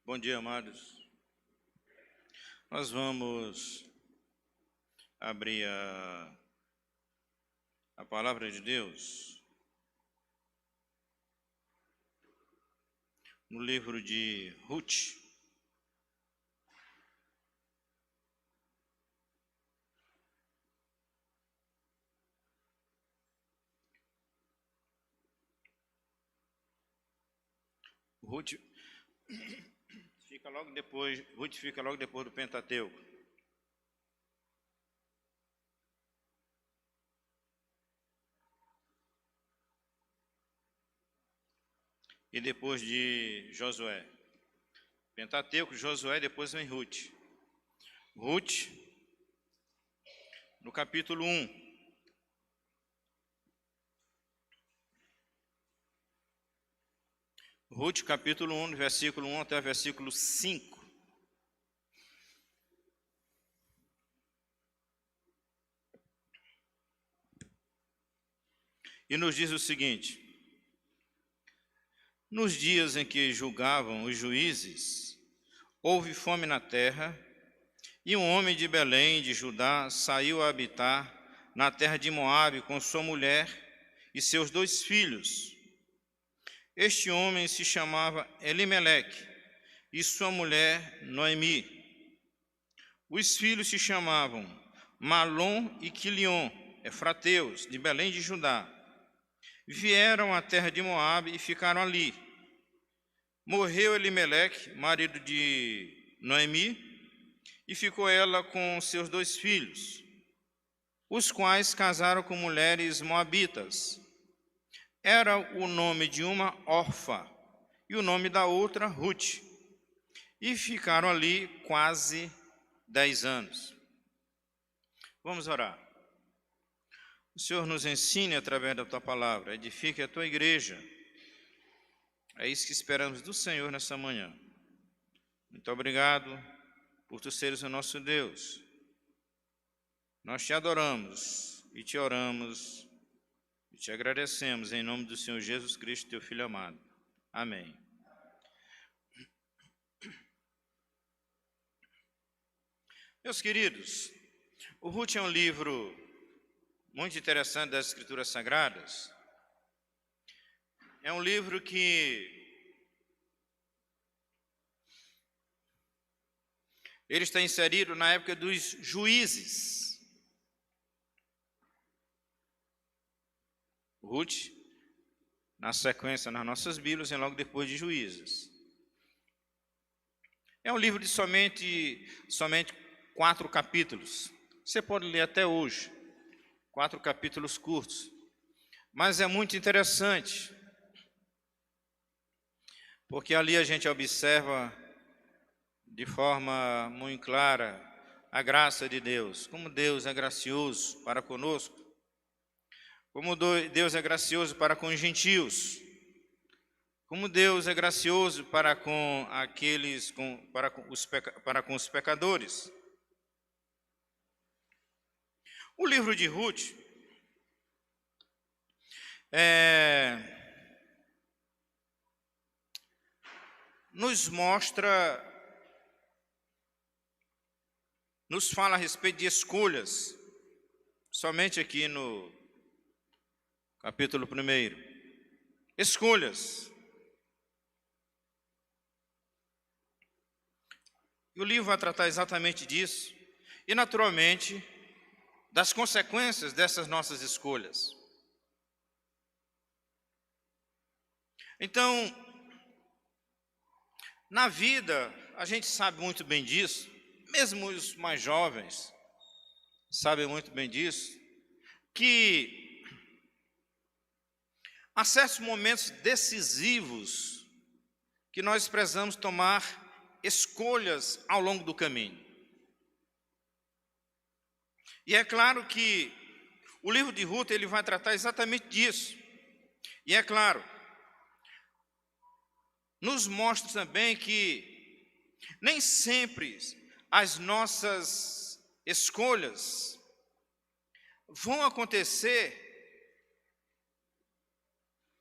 Bom dia, amados. Nós vamos abrir a palavra de Deus no livro de Ruth. Ruth fica logo depois do Pentateuco. E depois de Josué. Pentateuco, Josué, depois vem Ruth. Ruth, no capítulo 1. Ruth, capítulo 1, versículo 1 até o versículo 5. E nos diz o seguinte: nos dias em que julgavam os juízes, houve fome na terra, e um homem de Belém, de Judá, saiu a habitar na terra de Moabe com sua mulher e seus 2 filhos. Este homem se chamava Elimeleque e sua mulher Noemi. Os filhos se chamavam Malom e Quilion, efrateus, de Belém de Judá. Vieram à terra de Moabe e ficaram ali. Morreu Elimeleque, marido de Noemi, e ficou ela com seus 2 filhos, os quais casaram com mulheres moabitas. Era o nome de uma Orfa e o nome da outra Ruth, e ficaram ali quase 10 anos. Vamos orar. O Senhor nos ensine através da Tua palavra, edifique a Tua igreja. É isso que esperamos do Senhor nessa manhã. Muito obrigado por Tu seres o nosso Deus. Nós Te adoramos e Te oramos e Te agradecemos em nome do Senhor Jesus Cristo, Teu Filho amado. Amém. Meus queridos, o Ruth é um livro muito interessante das Escrituras Sagradas. É um livro que ele está inserido na época dos juízes. Ruth, na sequência nas nossas Bíblias, é logo depois de Juízes. É um livro de somente 4 capítulos. Você pode ler até hoje, 4 capítulos curtos. Mas é muito interessante, porque ali a gente observa de forma muito clara a graça de Deus, como Deus é gracioso para conosco, como Deus é gracioso para com os gentios, como Deus é gracioso para com aqueles, para com os pecadores. O livro de Ruth nos fala a respeito de escolhas, somente aqui no capítulo 1. Escolhas. E o livro vai tratar exatamente disso, e naturalmente das consequências dessas nossas escolhas. Então, na vida, a gente sabe muito bem disso, mesmo os mais jovens sabem muito bem disso, que há certos momentos decisivos que nós precisamos tomar escolhas ao longo do caminho. E é claro que o livro de Ruth ele vai tratar exatamente disso. E é claro, nos mostra também que nem sempre as nossas escolhas vão acontecer,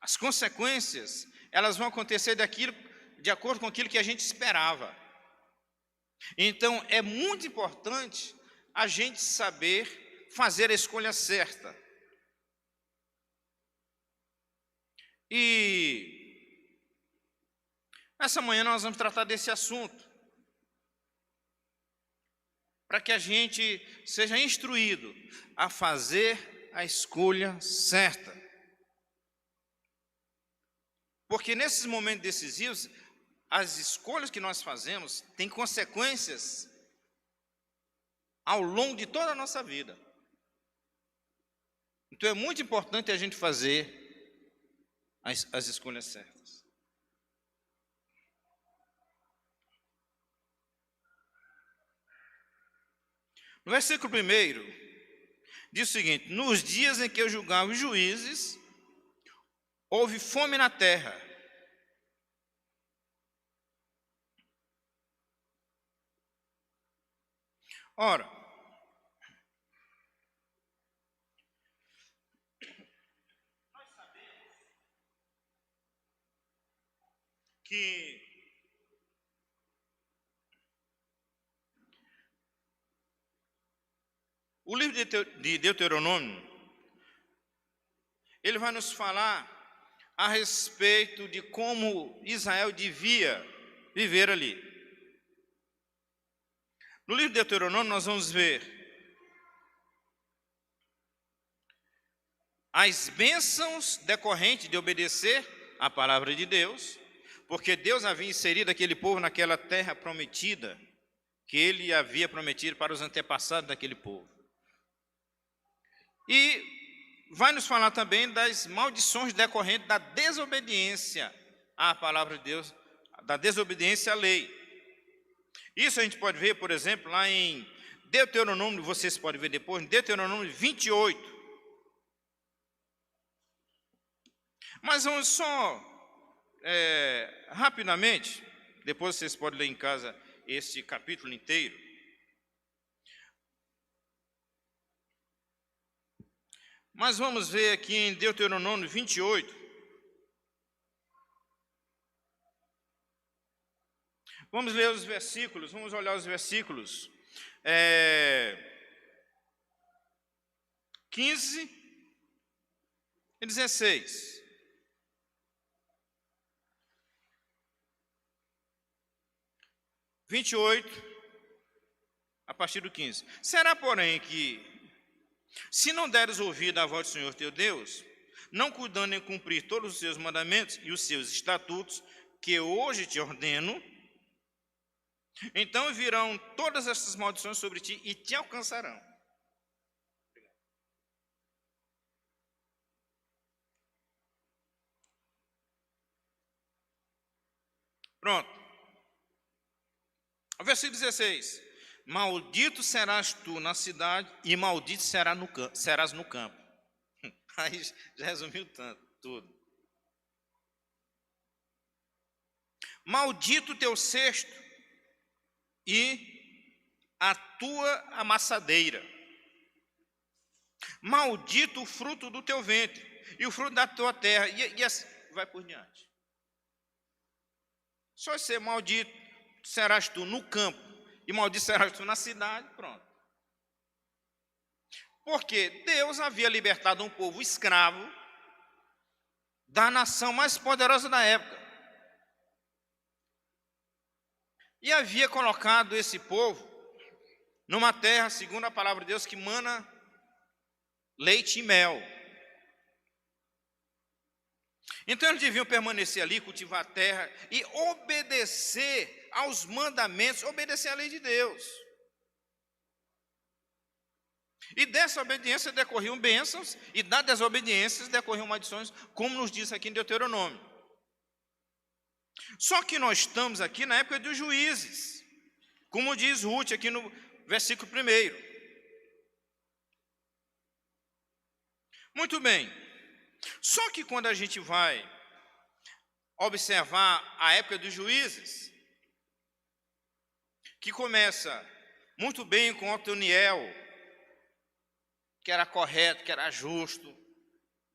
as consequências, elas vão acontecer de acordo com aquilo que a gente esperava. Então, é muito importante a gente saber fazer a escolha certa. E nessa manhã nós vamos tratar desse assunto, para que a gente seja instruído a fazer a escolha certa. Porque nesses momentos decisivos, as escolhas que nós fazemos têm consequências ao longo de toda a nossa vida. Então é muito importante a gente fazer as escolhas certas. No versículo 1, diz o seguinte: nos dias em que eu julgava os juízes, houve fome na terra. Ora, nós sabemos que o livro de Deuteronômio, ele vai nos falar a respeito de como Israel devia viver ali. No livro de Deuteronômio nós vamos ver as bênçãos decorrentes de obedecer à palavra de Deus, porque Deus havia inserido aquele povo naquela terra prometida, que ele havia prometido para os antepassados daquele povo. E vai nos falar também das maldições decorrentes da desobediência à palavra de Deus, da desobediência à lei. Isso a gente pode ver, por exemplo, lá em Deuteronômio, vocês podem ver depois, em Deuteronômio 28. Mas vamos só, rapidamente, depois vocês podem ler em casa este capítulo inteiro. Mas vamos ver aqui em Deuteronômio 28. Vamos ler os versículos, vamos olhar os versículos 15 e 16. Vinte e 28, a partir do 15. Será, porém, que, se não deres ouvido à voz do Senhor teu Deus, não cuidando em cumprir todos os seus mandamentos e os seus estatutos, que hoje te ordeno, então virão todas essas maldições sobre ti e te alcançarão. Pronto. O versículo 16. Maldito serás tu na cidade e maldito serás no campo. Aí já resumiu tudo. Maldito o teu cesto e a tua amassadeira. Maldito o fruto do teu ventre e o fruto da tua terra. E assim vai por diante. Só ser maldito serás tu no campo e maldito serás tu na cidade, pronto. Porque Deus havia libertado um povo escravo da nação mais poderosa da época. E havia colocado esse povo numa terra, segundo a palavra de Deus, que mana leite e mel. Então eles deviam permanecer ali, cultivar a terra e obedecer aos mandamentos, obedecer à lei de Deus. E dessa obediência decorriam bênçãos, e da desobediência decorriam maldições, como nos diz aqui em Deuteronômio. Só que nós estamos aqui na época dos juízes, como diz Ruth aqui no versículo 1. Muito bem. Só que quando a gente vai observar a época dos juízes, que começa muito bem com Otoniel, que era correto, que era justo,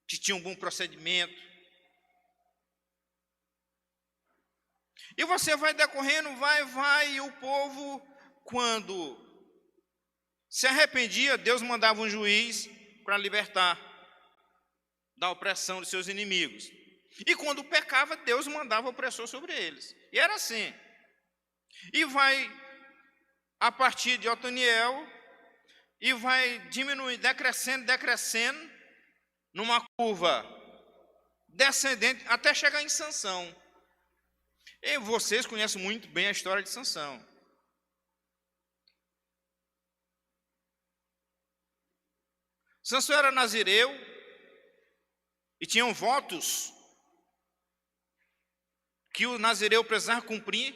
que tinha um bom procedimento. E você vai decorrendo, vai, e o povo, quando se arrependia, Deus mandava um juiz para libertar da opressão de seus inimigos. E quando pecava, Deus mandava opressor sobre eles. E era assim. E vai, a partir de Otoniel, e vai diminuindo, decrescendo, numa curva descendente, até chegar em Sansão. E vocês conhecem muito bem a história de Sansão. Sansão era nazireu e tinham votos que o nazireu precisava cumprir: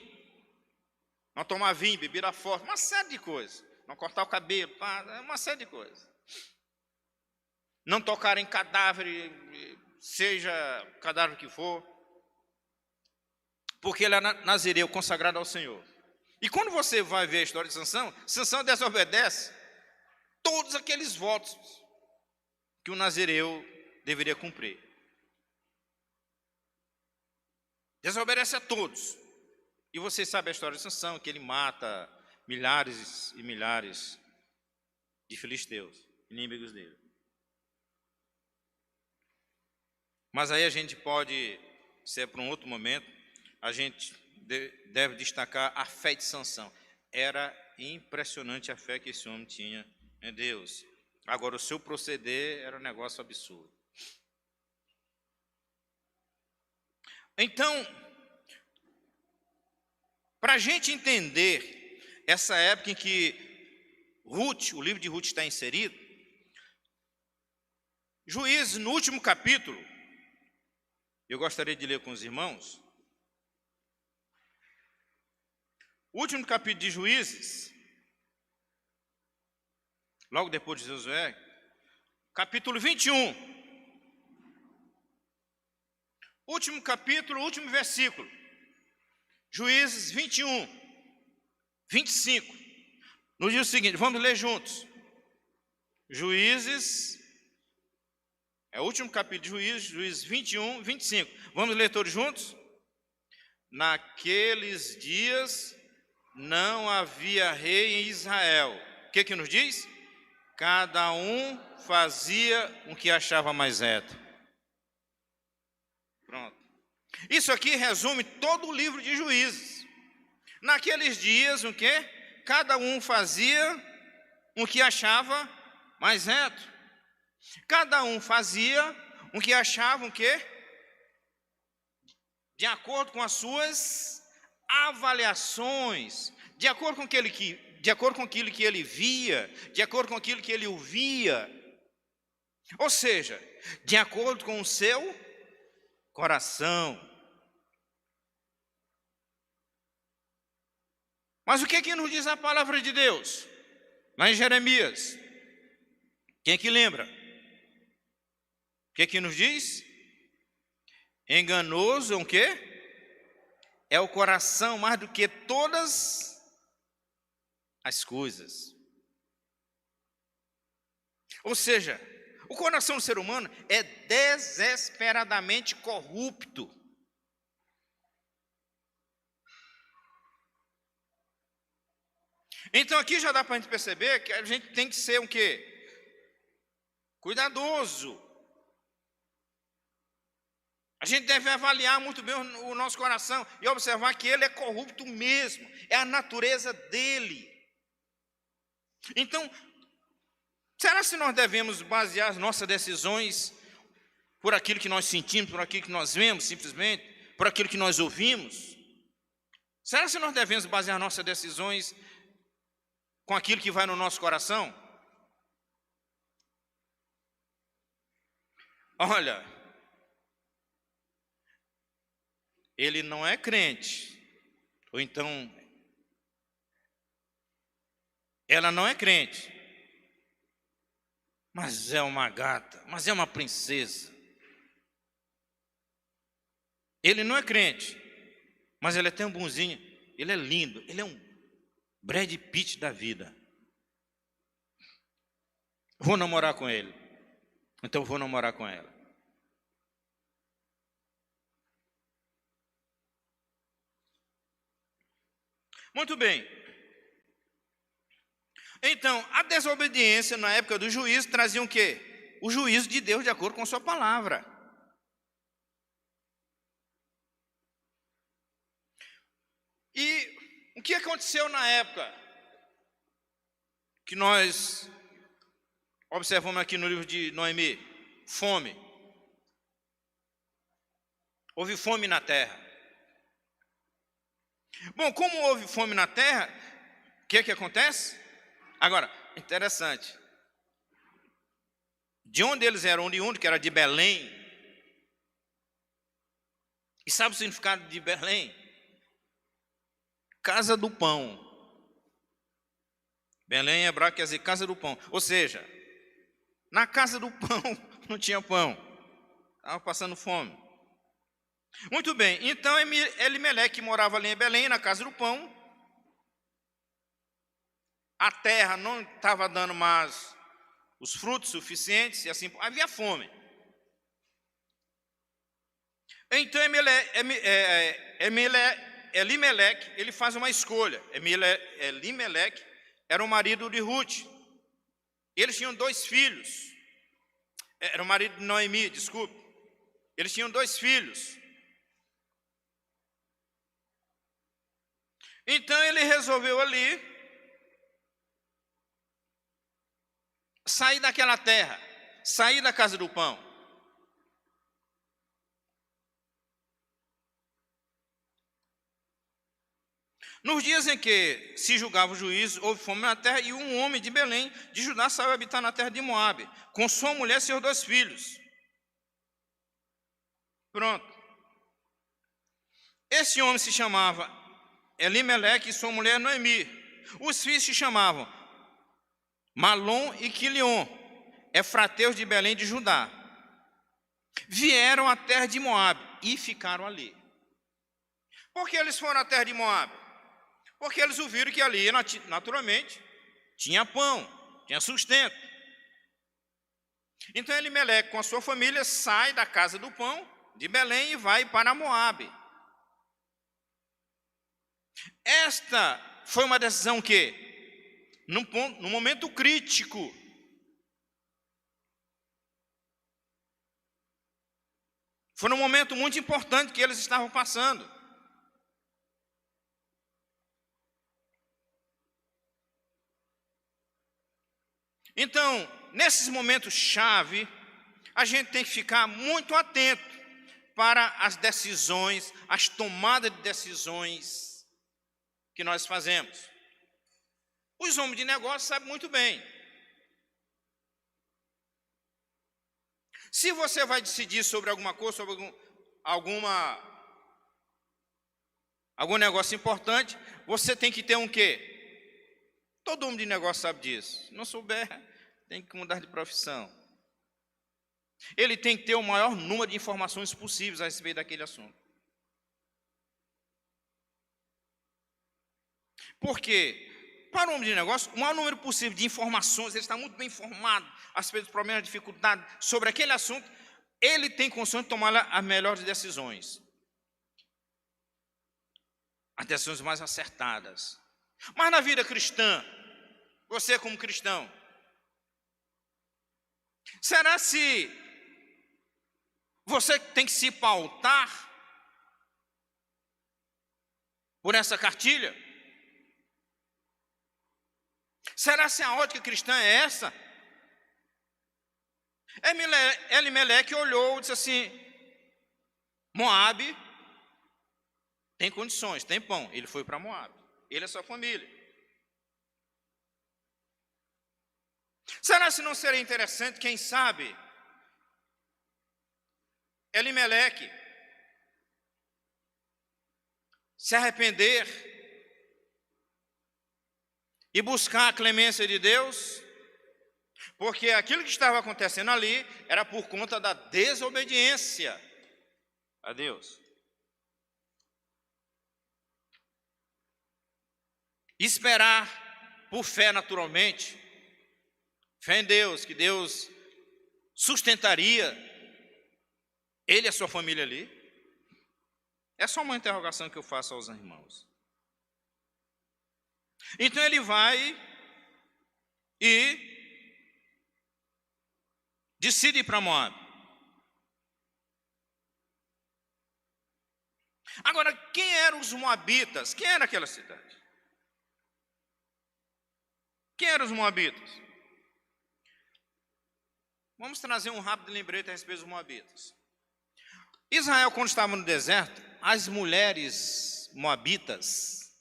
não tomar vinho, bebida forte, uma série de coisas, não cortar o cabelo, uma série de coisas, não tocar em cadáver, seja cadáver que for, porque ele era nazireu, consagrado ao Senhor. E quando você vai ver a história de Sansão, Sansão desobedece todos aqueles votos que o nazireu deveria cumprir. Desobedece a todos. E você sabe a história de Sansão, que ele mata milhares e milhares de filisteus, inimigos dele. Mas aí a gente pode, se é para um outro momento, a gente deve destacar a fé de Sansão. Era impressionante a fé que esse homem tinha em Deus. Agora, o seu proceder era um negócio absurdo. Então, para a gente entender essa época em que Ruth, o livro de Ruth está inserido, Juízes, no último capítulo, eu gostaria de ler com os irmãos, o último capítulo de Juízes, logo depois de Josué, capítulo 21, último capítulo, último versículo, Juízes 21, 25, nos diz o seguinte, vamos ler juntos. Juízes, é o último capítulo de Juízes, Juízes 21, 25. Vamos ler todos juntos? Naqueles dias não havia rei em Israel. O que nos diz? Cada um fazia o que achava mais reto. Pronto. Isso aqui resume todo o livro de Juízes. Naqueles dias, o quê? Cada um fazia o que achava mais reto. Cada um fazia o que achava o quê? De acordo com as suas avaliações, de acordo com aquilo que ele via, de acordo com aquilo que ele ouvia. Ou seja, de acordo com o seu coração. Mas o que nos diz a palavra de Deus? Lá em Jeremias. Quem é que lembra? O que nos diz? Enganoso é o quê? É o coração mais do que todas as coisas. Ou seja, o coração do ser humano é desesperadamente corrupto. Então aqui já dá para a gente perceber que a gente tem que ser o quê? Cuidadoso. A gente deve avaliar muito bem o nosso coração e observar que ele é corrupto mesmo, é a natureza dele. Então, será que nós devemos basear as nossas decisões por aquilo que nós sentimos, por aquilo que nós vemos simplesmente, por aquilo que nós ouvimos? Será que nós devemos basear nossas decisões com aquilo que vai no nosso coração? Olha, ele não é crente, ou então ela não é crente, mas é uma gata, mas é uma princesa. Ele não é crente, mas ele é tão bonzinho, ele é lindo, ele é um Brad Pitt da vida. Vou namorar com ele, então vou namorar com ela. Muito bem. Então, a desobediência na época do juízo trazia o quê? O juízo de Deus de acordo com a sua palavra. E o que aconteceu na época que nós observamos aqui no livro de Noemi? Fome. Houve fome na terra. Bom, como houve fome na terra, o que acontece? Agora, interessante. De onde eles eram oriundos, que era de Belém. E sabe o significado de Belém? Casa do pão. Belém em hebraico quer dizer casa do pão. Ou seja, na casa do pão não tinha pão. Estava passando fome. Muito bem, então Elimeleque, que morava ali em Belém, na casa do pão, a terra não estava dando mais os frutos suficientes, e assim, havia fome. Então Elimeleque, ele faz uma escolha. Elimeleque era o marido de Ruth. Eles tinham 2 filhos. Era o marido de Noemi, desculpe. Eles tinham 2 filhos. Então ele resolveu ali sair daquela terra, sair da casa do pão. Nos dias em que se julgava o juízo, houve fome na terra, e um homem de Belém, de Judá, saiu habitar na terra de Moabe, com sua mulher e seus 2 filhos. Pronto. Esse homem se chamava Elimeleque e sua mulher Noemi. Os filhos se chamavam Malom e Quilion, efrateus de Belém de Judá. Vieram à terra de Moabe e ficaram ali. Por que eles foram à terra de Moabe? Porque eles ouviram que ali, naturalmente, tinha pão, tinha sustento. Então Elimeleque, com a sua família, sai da casa do pão de Belém e vai para Moabe. Esta foi uma decisão que, no momento crítico, foi um momento muito importante que eles estavam passando. Então, nesses momentos chave, a gente tem que ficar muito atento para as decisões, as tomadas de decisões que nós fazemos. Os homens de negócio sabem muito bem. Se você vai decidir sobre alguma coisa, sobre algum negócio importante, você tem que ter um quê? Todo homem de negócio sabe disso. Se não souber, tem que mudar de profissão. Ele tem que ter o maior número de informações possíveis a respeito daquele assunto. Porque, para o homem de negócio, o maior número possível de informações, ele está muito bem informado a respeito dos problemas, dificuldades sobre aquele assunto, ele tem condições de tomar as melhores decisões. As decisões mais acertadas. Mas na vida cristã, você como cristão, será se você tem que se pautar por essa cartilha? Será se a ótica cristã é essa? Elimeleque olhou e disse assim: Moabe tem condições, tem pão. Ele foi para Moabe, ele e a sua família. Será se não seria interessante, quem sabe, Elimeleque se arrepender e buscar a clemência de Deus? Porque aquilo que estava acontecendo ali era por conta da desobediência a Deus. Esperar por fé naturalmente, fé em Deus, que Deus sustentaria ele e a sua família ali. É só uma interrogação que eu faço aos irmãos. Então ele vai e decide ir para Moabe. Agora, quem eram os moabitas? Quem era aquela cidade? Quem eram os moabitas? Vamos trazer um rápido lembrete a respeito dos moabitas. Israel, quando estava no deserto, as mulheres moabitas,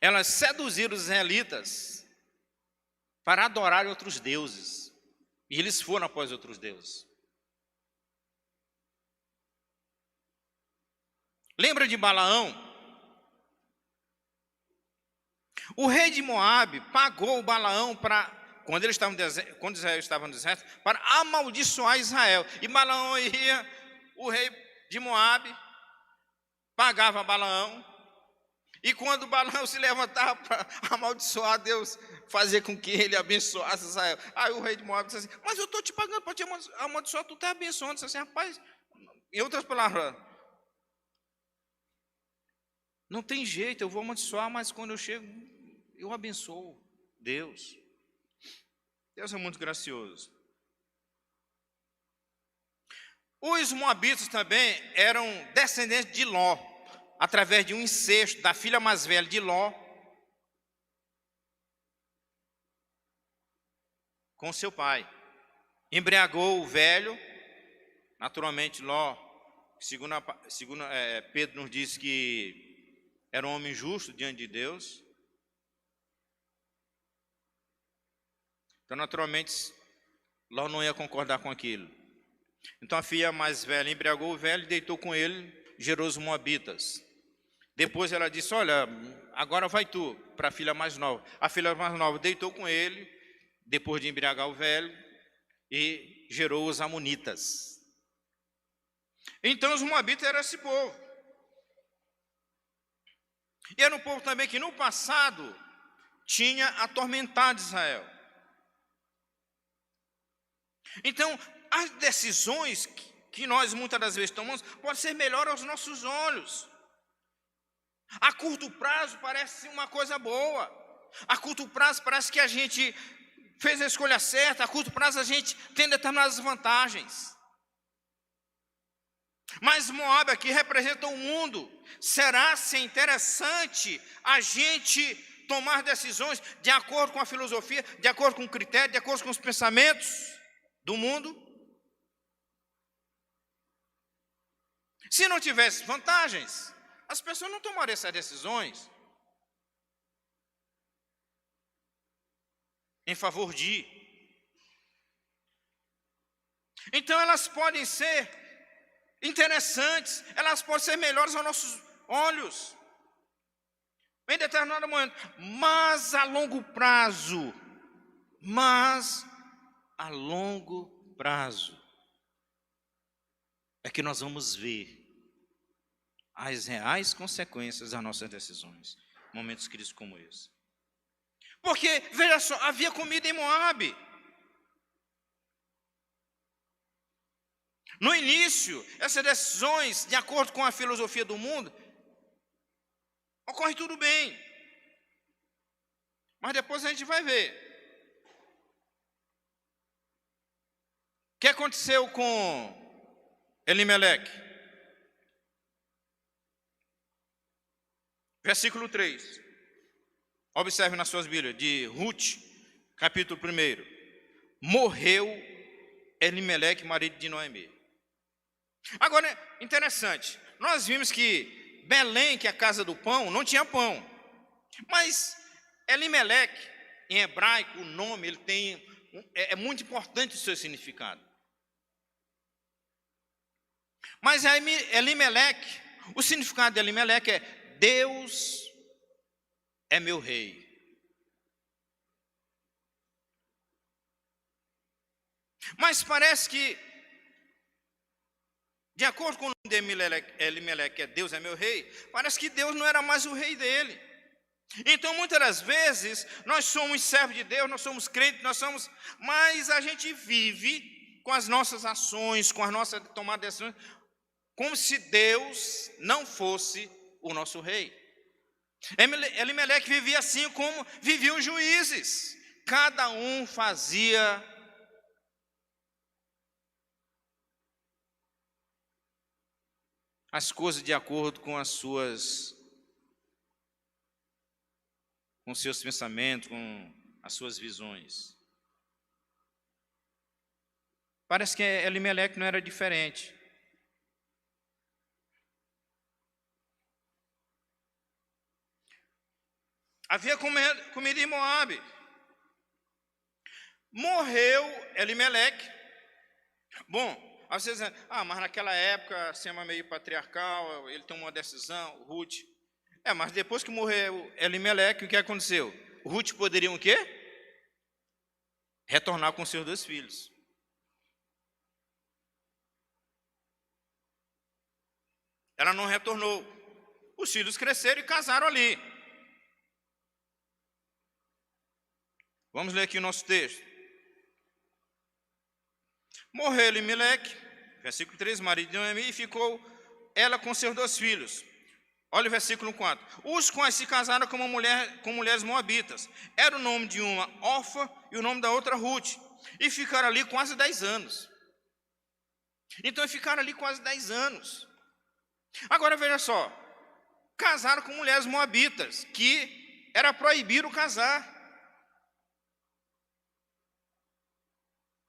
elas seduziram os israelitas para adorar outros deuses. E eles foram após outros deuses. Lembra de Balaão? O rei de Moabe pagou o Balaão para, quando Israel estava no deserto, para amaldiçoar Israel. E Balaão ia, o rei de Moabe pagava Balaão. E quando Balaão se levantava para amaldiçoar Deus, fazer com que ele abençoasse Israel. Aí o rei de Moabe disse assim: mas eu estou te pagando para te amaldiçoar, tu está abençoando. Disse assim: rapaz, em outras palavras, não tem jeito, eu vou amaldiçoar, mas quando eu chego, eu abençoo Deus. Deus é muito gracioso. Os moabitas também eram descendentes de Ló, através de um incesto da filha mais velha de Ló com seu pai. Embriagou o velho, naturalmente Ló, segundo Pedro nos diz que era um homem justo diante de Deus. Então, naturalmente, Ló não ia concordar com aquilo. Então, a filha mais velha embriagou o velho, deitou com ele, gerou os moabitas. Depois ela disse: olha, agora vai tu para a filha mais nova. A filha mais nova deitou com ele, depois de embriagar o velho, e gerou os amonitas. Então, os moabitas eram esse povo. E era um povo também que no passado tinha atormentado Israel. Então, as decisões que nós muitas das vezes tomamos podem ser melhores aos nossos olhos. A curto prazo parece uma coisa boa. A curto prazo parece que a gente fez a escolha certa. A curto prazo a gente tem determinadas vantagens. Mas Moabe aqui representa o mundo. Será-se interessante a gente tomar decisões de acordo com a filosofia, de acordo com o critério, de acordo com os pensamentos do mundo? Se não tivesse vantagens, as pessoas não tomariam essas decisões em favor de. Então elas podem ser interessantes, elas podem ser melhores aos nossos olhos em determinado momento, mas a longo prazo, é que nós vamos ver as reais consequências das nossas decisões, momentos críticos como esse. Porque, veja só, havia comida em Moabe. No início, essas decisões, de acordo com a filosofia do mundo, ocorre tudo bem. Mas depois a gente vai ver. O que aconteceu com Elimeleque? Versículo 3. Observe nas suas Bíblias, de Ruth, capítulo 1. Morreu Elimeleque, marido de Noemi. Agora, interessante, nós vimos que Belém, que é a casa do pão, não tinha pão. Mas Elimeleque, em hebraico, o nome, ele tem, é muito importante o seu significado. Mas Elimeleque, o significado de Elimeleque é: Deus é meu rei. Mas parece que, de acordo com o nome de Elimeleque, que é Deus é meu rei, parece que Deus não era mais o rei dele. Então, muitas das vezes, nós somos servos de Deus, nós somos crentes, mas a gente vive com as nossas ações, com as nossas tomadas de decisões, como se Deus não fosse o nosso rei. Elimeleque vivia assim como viviam os juízes. Cada um fazia as coisas de acordo com com seus pensamentos, com as suas visões. Parece que Elimeleque não era diferente. Havia comida em Moabe. Morreu Elimeleque. Bom, às vezes, mas naquela época, assim, é meio patriarcal, ele tomou uma decisão, Ruth. Mas depois que morreu Elimeleque, o que aconteceu? Ruth poderia o quê? Retornar com seus 2 filhos. Ela não retornou. Os filhos cresceram e casaram ali. Vamos ler aqui o nosso texto. Morreu Elimeleque, versículo 3, marido de Noemi, e ficou ela com seus 2 filhos. Olha o versículo 4. Os quais se casaram com mulheres moabitas. Era o nome de uma Orfa e o nome da outra Ruth. E ficaram ali quase 10 anos. Então ficaram ali quase 10 anos. Agora veja só. Casaram com mulheres moabitas, que era proibido casar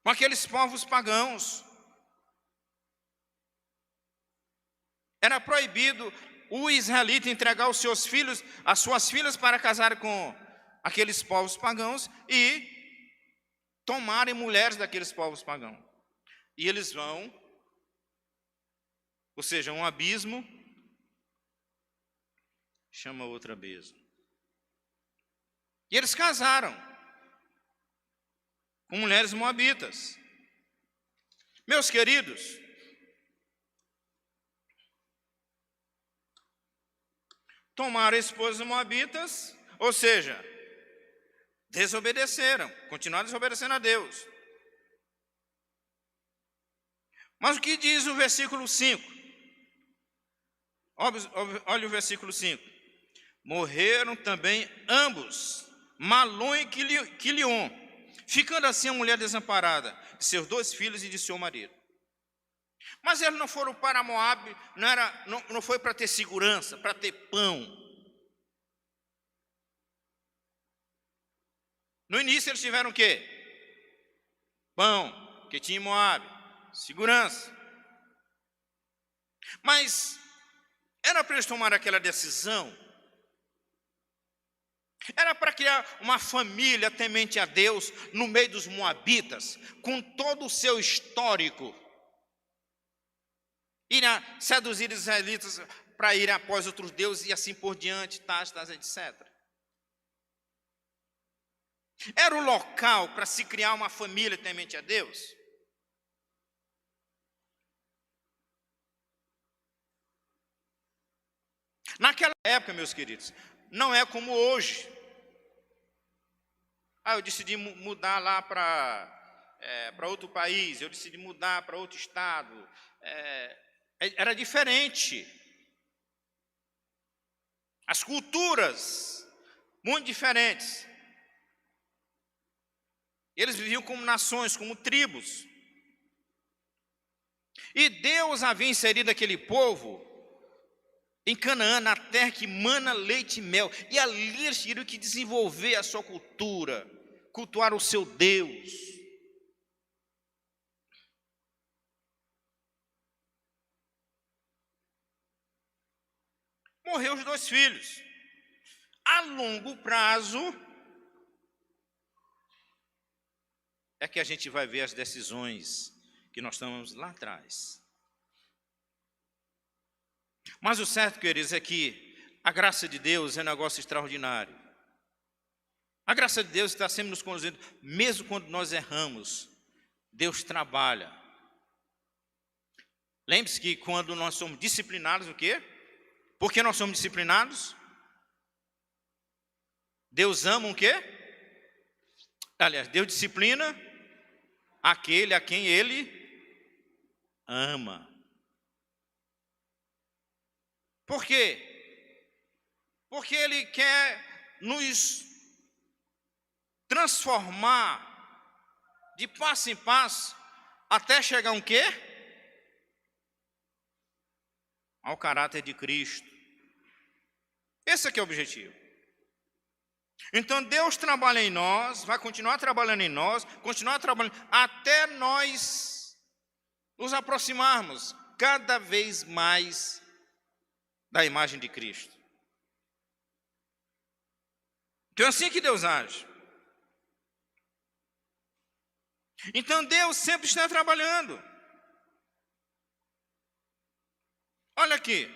com aqueles povos pagãos. Era proibido o israelita entregar os seus filhos, as suas filhas, para casar com aqueles povos pagãos e tomarem mulheres daqueles povos pagãos. E eles vão, ou seja, um abismo chama outro abismo. E eles casaram com mulheres moabitas. Meus queridos, tomaram esposas moabitas, ou seja, desobedeceram, continuaram desobedecendo a Deus. Mas o que diz o versículo 5? Olha o versículo 5. Morreram também ambos, Malom e Quilion, ficando assim a mulher desamparada, de seus 2 filhos e de seu marido. Mas eles não foram para Moabe, não foi para ter segurança, para ter pão. No início eles tiveram o quê? Pão, que tinha em Moabe, segurança. Mas era para eles tomar aquela decisão? Era para criar uma família temente a Deus no meio dos moabitas, com todo o seu histórico, ir a seduzir os israelitas para ir após outros deuses e assim por diante, etc. Era o local para se criar uma família temente a Deus? Naquela época, meus queridos, não é como hoje. Eu decidi mudar lá para outro país, eu decidi mudar para outro estado. Era diferente. As culturas, muito diferentes. Eles viviam como nações, como tribos. E Deus havia inserido aquele povo em Canaã, na terra que mana leite e mel. E ali eles tinham que desenvolver a sua cultura, cultuar o seu Deus. Morreu os 2 filhos. A longo prazo é que a gente vai ver as decisões que nós tomamos lá atrás. Mas o certo, queridos, é que a graça de Deus é um negócio extraordinário. A graça de Deus está sempre nos conduzindo, mesmo quando nós erramos, Deus trabalha. Lembre-se que quando nós somos disciplinados, o quê? Por que nós somos disciplinados? Deus ama o quê? Aliás, Deus disciplina aquele a quem Ele ama. Por quê? Porque Ele quer nos transformar de passo em passo até chegar a um quê? Ao caráter de Cristo. Esse aqui é o objetivo. Então Deus trabalha em nós, vai continuar trabalhando em nós, continuar trabalhando até nós nos aproximarmos cada vez mais da imagem de Cristo. Então é assim que Deus age. Então Deus sempre está trabalhando. Olha aqui.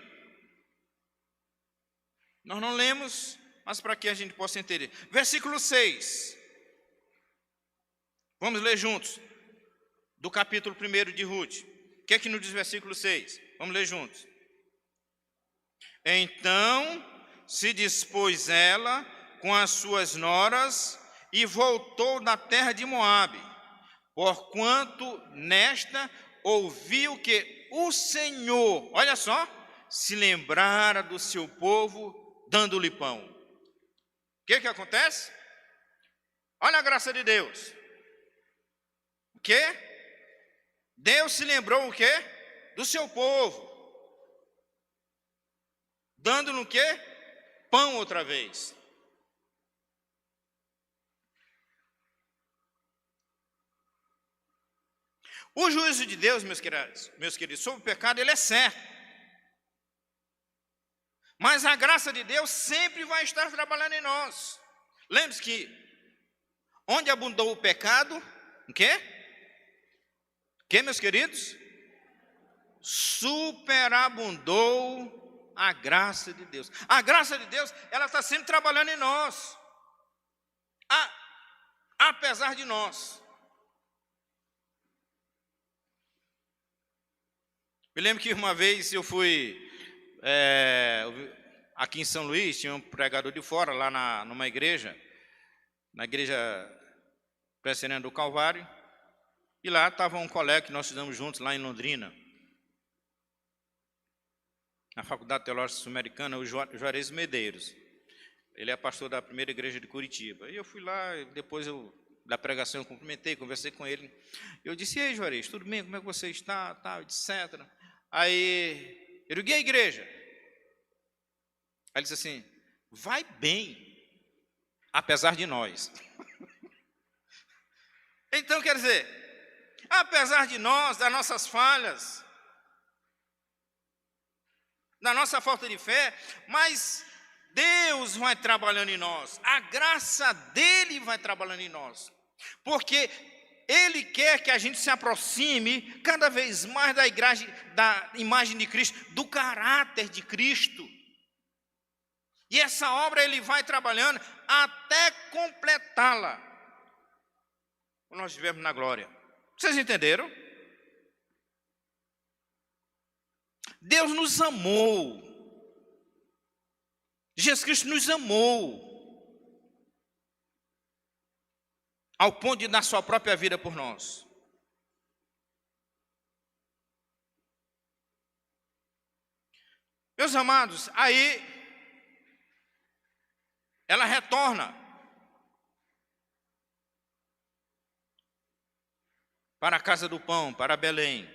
Nós não lemos, mas para que a gente possa entender. Versículo 6. Vamos ler juntos. Do capítulo 1 de Ruth. O que é que nos diz o versículo 6? Vamos ler juntos. Então se dispôs ela com as suas noras e voltou da terra de Moabe, porquanto nesta ouviu que o Senhor, olha só, se lembrara do seu povo, dando-lhe pão. O que acontece? Olha a graça de Deus. O quê? Deus se lembrou o quê? Do seu povo. Dando-lhe o quê? Pão outra vez. O juízo de Deus, meus queridos, sobre o pecado, ele é certo. Mas a graça de Deus sempre vai estar trabalhando em nós. Lembre-se que onde abundou o pecado, o quê? O quê, meus queridos? Superabundou a graça de Deus. A graça de Deus, ela está sempre trabalhando em nós. Apesar de nós. Me lembro que uma vez eu fui aqui em São Luís, tinha um pregador de fora, lá numa igreja, na igreja presbiteriana do Calvário, e lá estava um colega que nós estudamos juntos lá em Londrina, na Faculdade Teológica Sul-Americana, o Juarez Medeiros. Ele é pastor da primeira igreja de Curitiba. E eu fui lá, depois da pregação eu cumprimentei, conversei com ele. Eu disse: e aí, Juarez, tudo bem? Como é que você está? Tal, etc. Aí, eu liguei a igreja. Aí ele disse assim: vai bem, apesar de nós. Então, quer dizer, apesar de nós, das nossas falhas, da nossa falta de fé, mas Deus vai trabalhando em nós, a graça dele vai trabalhando em nós, porque Ele quer que a gente se aproxime cada vez mais da imagem de Cristo, do caráter de Cristo. E essa obra Ele vai trabalhando até completá-la, quando nós estivermos na glória. Vocês entenderam? Deus nos amou. Jesus Cristo nos amou ao ponto de dar sua própria vida por nós. Meus amados, aí ela retorna para a casa do pão, para Belém,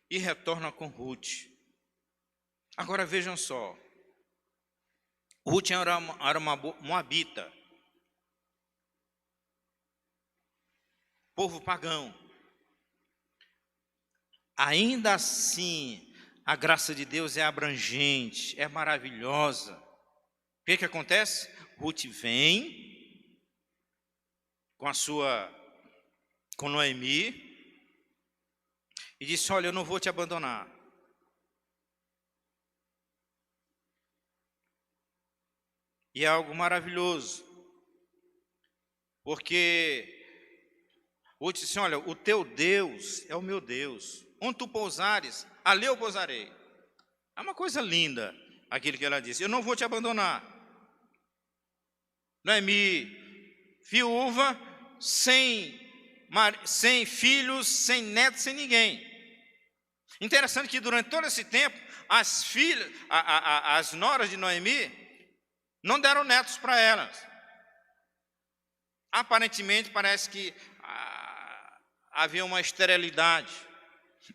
e retorna com Ruth. Agora vejam só, Ruth era uma moabita, povo pagão. Ainda assim, a graça de Deus é abrangente, é maravilhosa. O que acontece? Ruth vem com Noemi e disse: olha, eu não vou te abandonar. E é algo maravilhoso, porque Ruth disse: olha, o teu Deus é o meu Deus, onde tu pousares, ali eu pousarei. É uma coisa linda aquilo que ela disse: eu não vou te abandonar. Noemi, viúva, sem filhos, sem netos, sem ninguém. Interessante que durante todo esse tempo, as noras de Noemi Não deram netos para elas. Aparentemente parece que havia uma esterilidade.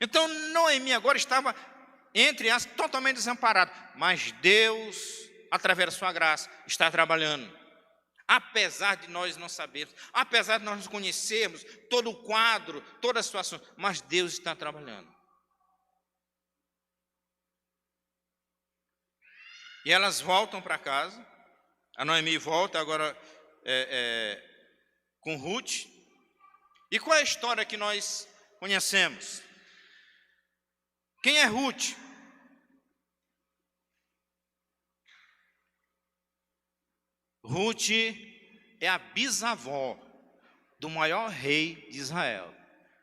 Então Noemi agora estava, entre as, totalmente desamparada. Mas Deus, através da sua graça, está trabalhando. Apesar de nós não sabermos, apesar de nós não conhecermos todo o quadro, toda a situação, mas Deus está trabalhando. E elas voltam para casa. A Noemi volta agora com Ruth. E qual é a história que nós conhecemos? Quem é Ruth? Ruth é a bisavó do maior rei de Israel.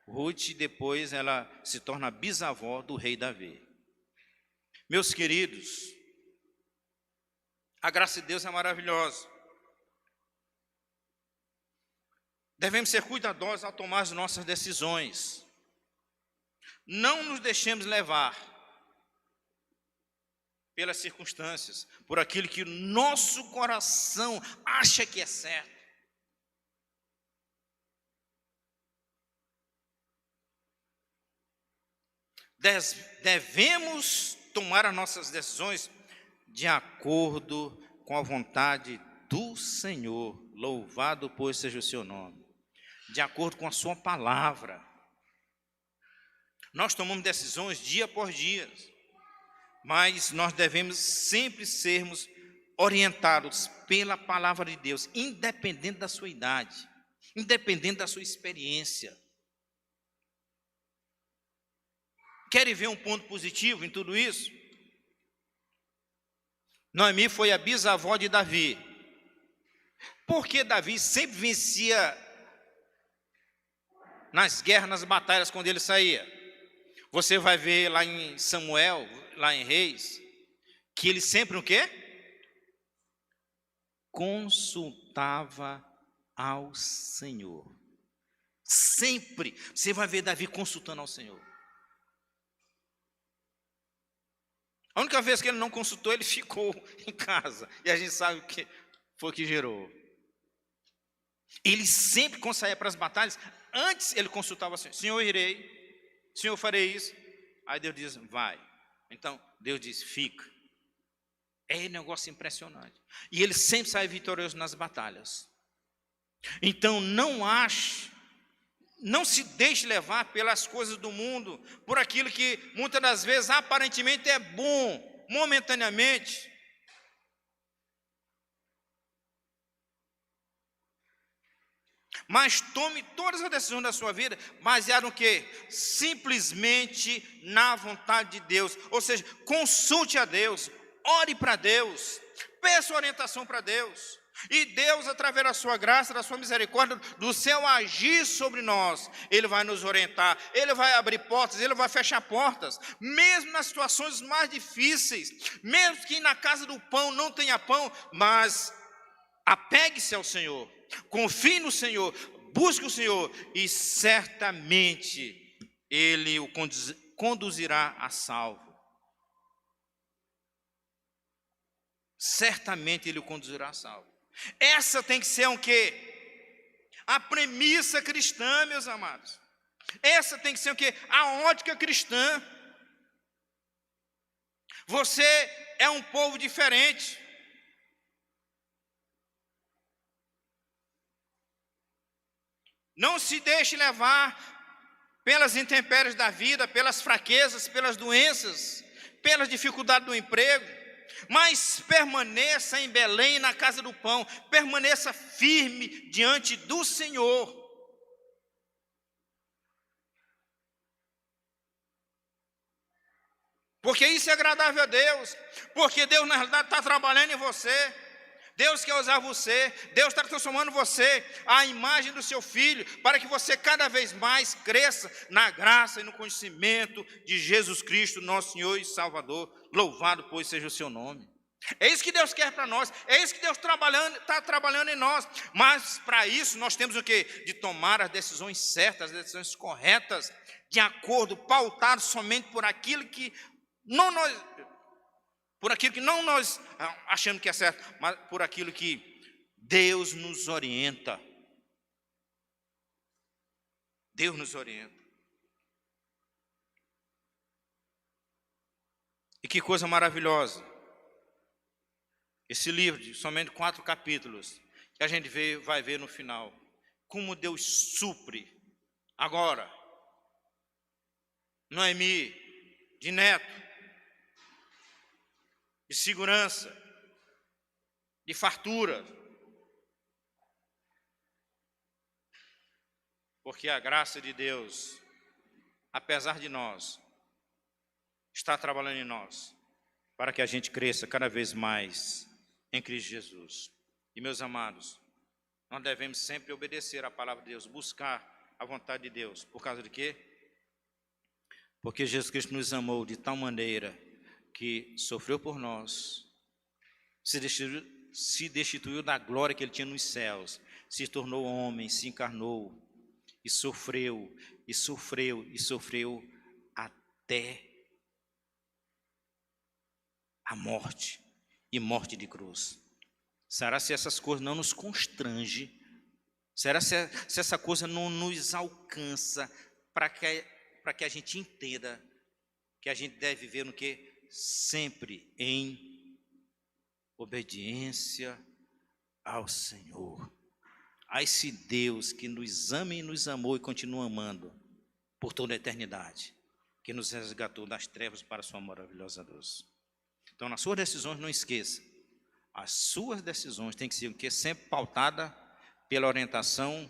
Ruth, depois, ela se torna bisavó do rei Davi. Meus queridos, a graça de Deus é maravilhosa. Devemos ser cuidadosos ao tomar as nossas decisões. Não nos deixemos levar pelas circunstâncias, por aquilo que o nosso coração acha que é certo. Devemos tomar as nossas decisões de acordo com a vontade do Senhor. Louvado, pois, seja o seu nome. De acordo com a sua palavra. Nós tomamos decisões dia por dia, mas nós devemos sempre sermos orientados pela palavra de Deus, independente da sua idade, independente da sua experiência. Querem ver um ponto positivo em tudo isso? Noemi foi a bisavó de Davi. Porque Davi sempre vencia nas guerras, nas batalhas, quando ele saía. Você vai ver lá em Samuel, lá em Reis, que ele sempre o quê? Consultava ao Senhor. Sempre você vai ver Davi consultando ao Senhor. A única vez que ele não consultou, ele ficou em casa. E a gente sabe o que foi que gerou. Ele sempre, quando saía para as batalhas, antes ele consultava o Senhor. Senhor, irei. Senhor, farei isso. Aí Deus diz, vai. Então, Deus diz, fica. É um negócio impressionante. E ele sempre sai vitorioso nas batalhas. Então, não se deixe levar pelas coisas do mundo, por aquilo que muitas das vezes aparentemente é bom, momentaneamente. Mas tome todas as decisões da sua vida baseado no quê? Simplesmente na vontade de Deus. Ou seja, consulte a Deus, ore para Deus, peça orientação para Deus. E Deus, através da sua graça, da sua misericórdia, do seu agir sobre nós, Ele vai nos orientar, Ele vai abrir portas, Ele vai fechar portas, mesmo nas situações mais difíceis, mesmo que na casa do pão não tenha pão, mas apegue-se ao Senhor. Confie no Senhor, busque o Senhor e certamente Ele o conduzirá a salvo. Certamente Ele o conduzirá a salvo. Essa tem que ser o quê? A premissa cristã, meus amados. Essa tem que ser o quê? A ótica cristã. Você é um povo diferente. Não se deixe levar pelas intempéries da vida, pelas fraquezas, pelas doenças, pelas dificuldades do emprego, mas permaneça em Belém, na casa do pão, permaneça firme diante do Senhor. Porque isso é agradável a Deus, porque Deus na realidade está trabalhando em você. Deus quer usar você, Deus está transformando você à imagem do seu Filho, para que você cada vez mais cresça na graça e no conhecimento de Jesus Cristo, nosso Senhor e Salvador. Louvado, pois, seja o seu nome. É isso que Deus quer para nós, é isso que Deus está trabalhando em nós. Mas para isso nós temos o quê? De tomar as decisões certas, as decisões corretas, de acordo, pautados somente por aquilo que não nós... por aquilo que não nós achamos que é certo, mas por aquilo que Deus nos orienta. Deus nos orienta. E que coisa maravilhosa. Esse livro de somente 4 capítulos, que a gente vai ver no final. Como Deus supre agora. Noemi, de neto, de segurança, de fartura. Porque a graça de Deus, apesar de nós, está trabalhando em nós, para que a gente cresça cada vez mais em Cristo Jesus. E meus amados, nós devemos sempre obedecer à palavra de Deus, buscar a vontade de Deus. Por causa de quê? Porque Jesus Cristo nos amou de tal maneira que sofreu por nós, se destituiu da glória que Ele tinha nos céus, se tornou homem, se encarnou e sofreu, e sofreu, e sofreu até a morte, e morte de cruz. Será se essas coisas não nos constrangem? Será se essa coisa não nos alcança para que a gente entenda que a gente deve viver no quê? Sempre em obediência ao Senhor. A esse Deus que nos ama e nos amou e continua amando por toda a eternidade, que nos resgatou das trevas para a sua maravilhosa luz. Então, nas suas decisões, não esqueça, as suas decisões têm que ser o quê? Sempre pautada pela orientação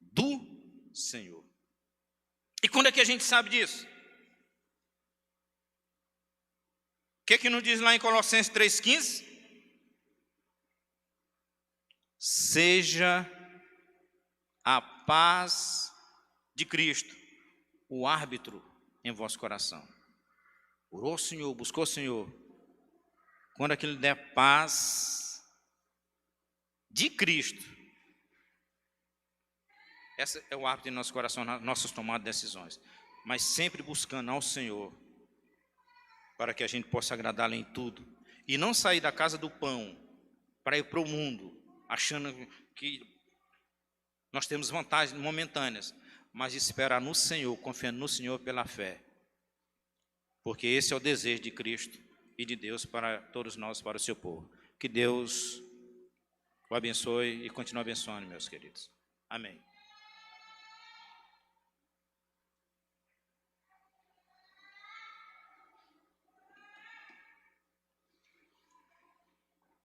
do Senhor. E quando é que a gente sabe disso? O que nos diz lá em Colossenses 3,15? Seja a paz de Cristo o árbitro em vosso coração. Orou o Senhor, buscou o Senhor. Quando aquilo der paz de Cristo, esse é o árbitro em nosso coração, nas nossas tomadas de decisões. Mas sempre buscando ao Senhor, para que a gente possa agradá-lo em tudo. E não sair da casa do pão para ir para o mundo, achando que nós temos vantagens momentâneas, mas esperar no Senhor, confiando no Senhor pela fé. Porque esse é o desejo de Cristo e de Deus para todos nós, para o seu povo. Que Deus o abençoe e continue abençoando, meus queridos. Amém.